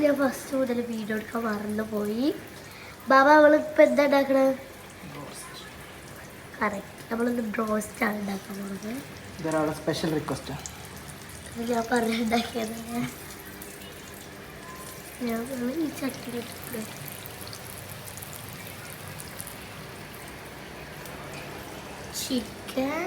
ഞാൻ ഫസ്റ്റ് മുതൽ വീഡിയോ എടുക്കാൻ മറന്നു പോയി. ബാബ അവളിപ്പോൾ എന്താ ഉണ്ടാക്കണത്? കറക്റ്റ്, നമ്മളിന്ന് ബ്രോസ്റ്റാണ് ഉണ്ടാക്കാൻ പോകുന്നത്. സ്പെഷ്യൽ റിക്വസ്റ്റാണ്. ഞാൻ പറഞ്ഞുണ്ടാക്കിയത്. ഞാൻ ഈ ചട്ടി ചിക്കൻ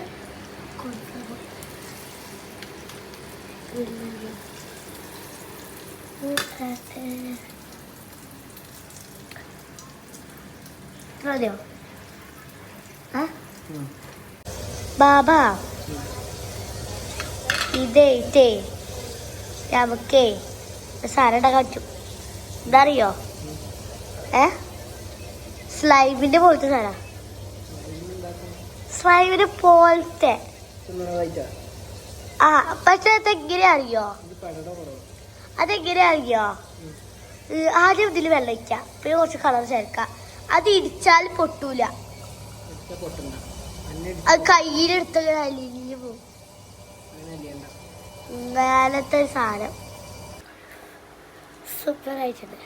മതിയോ? ബാബ ഇതേ നമുക്കേ സാധനം ഉണ്ടാക്കാൻ പറ്റും. എന്താ അറിയോ? സ്ലൈമിന്റെ പോലത്തെ സാധനം. സ്ലൈമിന്റെ പോലത്തെ. പക്ഷെ അതെങ്ങനെ അറിയോ? ആദ്യം ഇതിൽ വെള്ളം ഒഴിക്കാം, പിന്നെ കുറച്ച് കളർ ചേർക്കാം. അത് ഇടിച്ചാൽ പൊട്ടൂല. അത് കയ്യിലെടുത്ത അലിഞ്ഞു പോകും. മേലത്തെ സാധനം സൂപ്പറായിട്ടുണ്ട്.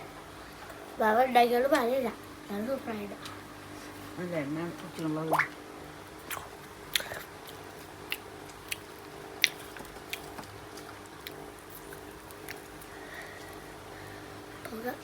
ബാബ ഉണ്ടാക്കിയോണ്ട് പറയില്ല, ഞാൻ സൂപ്പറായിട്ട്. പോകാം.